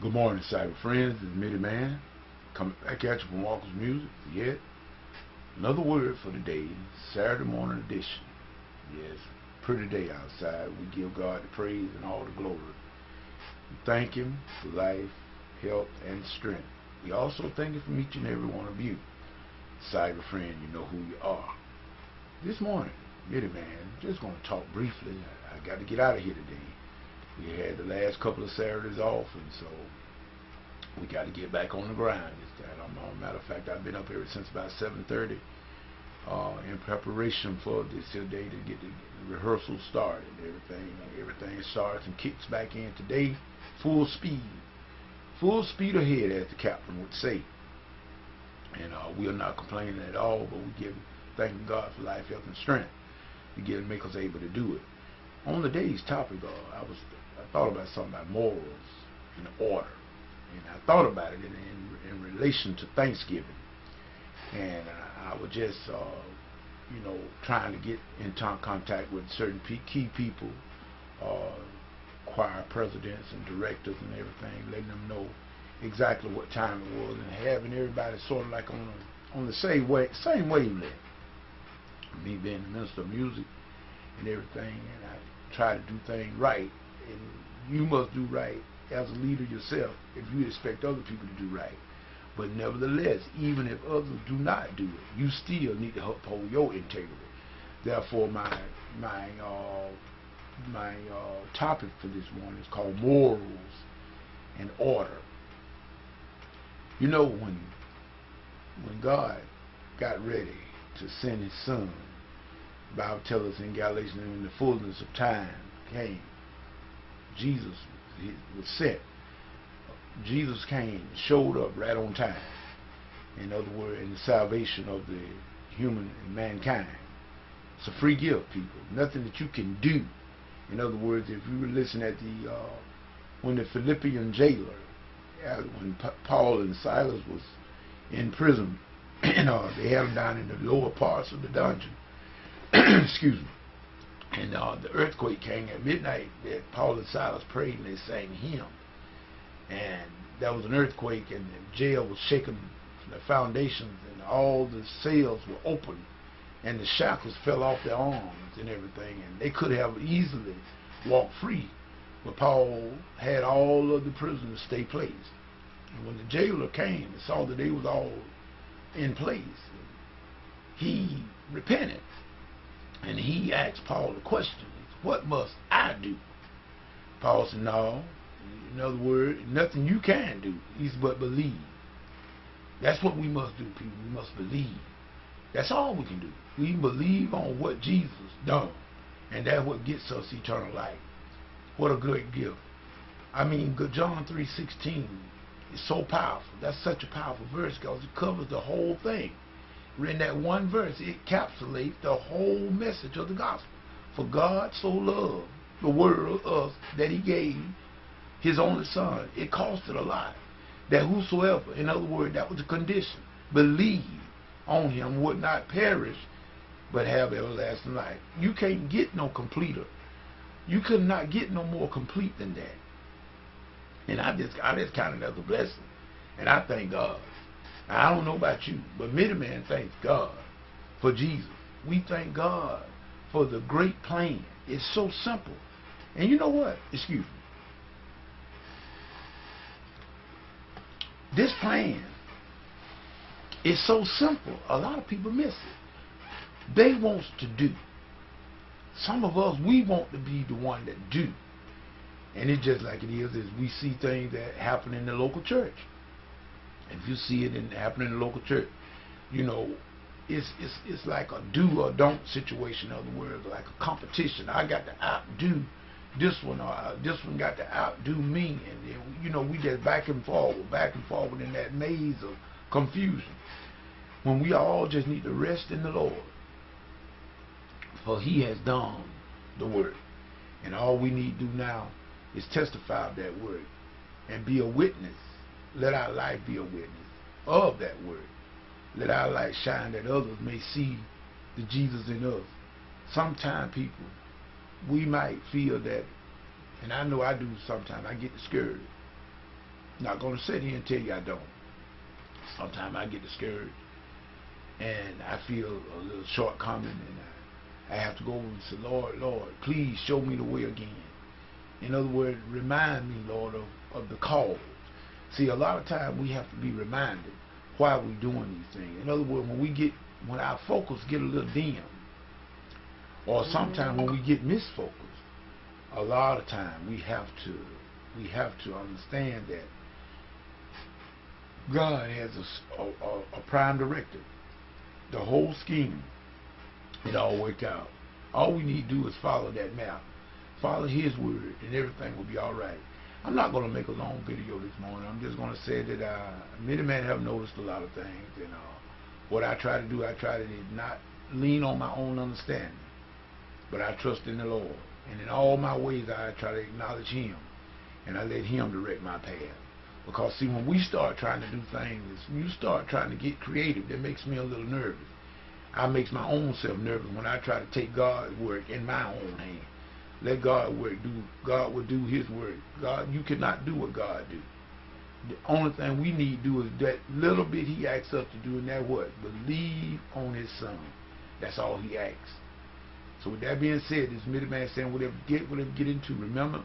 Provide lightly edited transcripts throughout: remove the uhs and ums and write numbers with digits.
Good morning, cyber friends. This is Mitty Man coming back at you from Walker's Music. Yet another word for the day, Saturday morning edition. Yes, pretty day outside. We give God the praise and all the glory. We thank Him for life, health, and strength. We also thank Him from each and every one of you. Cyber friend, you know who you are. This morning, Mitty Man, just going to talk briefly. I got to get out of here today. We had the last couple of Saturdays off, and so we got to get back on the grind this time. Matter of fact, I've been up ever since about 7:30 in preparation for this day to get the rehearsal started. Everything starts and kicks back in today, full speed ahead, as the captain would say. And we are not complaining at all, but we give thanking God for life, health, and strength to make us able to do it. On the day's topic, I thought about something about morals and order, and I thought about it in relation to Thanksgiving, and I was just trying to get in contact with certain key people, choir presidents and directors and everything, letting them know exactly what time it was, and having everybody sort of like on the same wavelength. Me being the minister of music and everything, and I try to do things right, and you must do right as a leader yourself if you expect other people to do right. But nevertheless, even if others do not do it, you still need to uphold your integrity. Therefore, my topic for this morning is called morals and order. You know, when God got ready to send His Son, the Bible tells us in Galatians, when the fullness of time came, Jesus was sent. Jesus came, showed up right on time. In other words, in the salvation of the human and mankind. It's a free gift, people. Nothing that you can do. In other words, if you were listening at when the Philippian jailer, when Paul and Silas was in prison, and they had them down in the lower parts of the dungeon. Excuse me. And the earthquake came at midnight that Paul and Silas prayed, and they sang hymn. And there was an earthquake, and the jail was shaken from the foundations, and all the cells were open, and the shackles fell off their arms and everything, and they could have easily walked free. But Paul had all of the prisoners stay placed. And when the jailer came and saw that they was all in place, he repented. And he asked Paul the question, what must I do? Paul said, no. In other words, nothing you can do is but believe. That's what we must do, people. We must believe. That's all we can do. We believe on what Jesus done. And that's what gets us eternal life. What a great gift. I mean, John 3:16 is so powerful. That's such a powerful verse because it covers the whole thing. In that one verse, it encapsulates the whole message of the gospel. For God so loved the world, us, that He gave His only Son. It costed a lot. That whosoever, in other words, that was the condition, believe on Him would not perish, but have everlasting life. You can't get no completer. You could not get no more complete than that. And I just counted as a blessing. And I thank God. I don't know about you, but Mitty Man thanks God for Jesus. We thank God for the great plan. It's so simple. And you know what? Excuse me. This plan is so simple. A lot of people miss it. They want to do. Some of us, we want to be the one that do. And it's just like it is we see things that happen in the local church. If you see it happen in the local church, you know, it's like a do or don't situation. In other words, like a competition. I got to outdo this one, or this one got to outdo me, and then, we just back and forward in that maze of confusion. When we all just need to rest in the Lord, for He has done the work, and all we need to do now is testify of that word and be a witness. Let our life be a witness of that word. Let our light shine that others may see the Jesus in us. Sometimes, people, we might feel that, and I know I do sometimes, I get discouraged. Not going to sit here and tell you I don't. Sometimes I get discouraged and I feel a little shortcoming, and I have to go over and say, Lord, Lord, please show me the way again. In other words, remind me, Lord, of the cause. See, a lot of times we have to be reminded why we're doing these things. In other words, when our focus get a little dim, or sometimes when we get misfocused, a lot of time we have to understand that God has a prime directive. The whole scheme, it all worked out. All we need to do is follow that map, follow His word, and everything will be all right. I'm not going to make a long video this morning. I'm just going to say that many men have noticed a lot of things, and what I try to do, I try to not lean on my own understanding, but I trust in the Lord. And in all my ways, I try to acknowledge Him, and I let Him direct my path. Because see, when we start trying to do things, when you start trying to get creative, that makes me a little nervous. I makes my own self nervous when I try to take God's work in my own hand. Let God work. God will do His work. God, you cannot do what God do. The only thing we need to do is that little bit He asks us to do, and that what? Believe on His Son. That's all He asks. So with that being said, this middle man saying whatever get into, remember,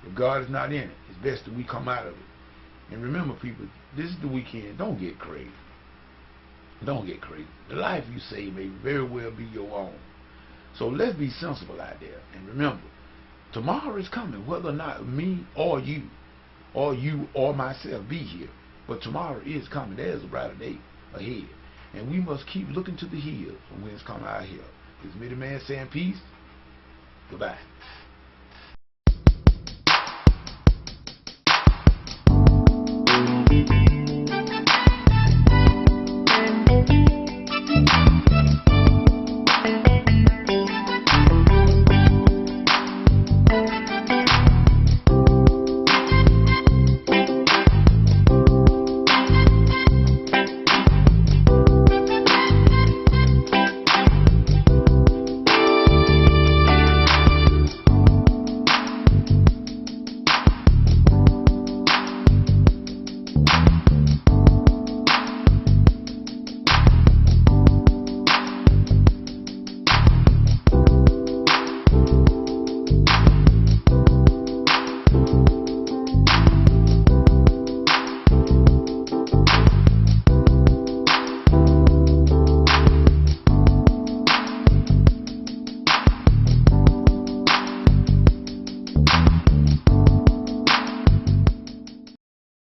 if God is not in it, it's best that we come out of it. And remember, people, this is the weekend. Don't get crazy. Don't get crazy. The life you save may very well be your own. So let's be sensible out there. And remember, tomorrow is coming, whether or not me or you or myself be here. But tomorrow is coming. There's a brighter day ahead. And we must keep looking to the hills from whence come our help. This middle man saying peace. Goodbye.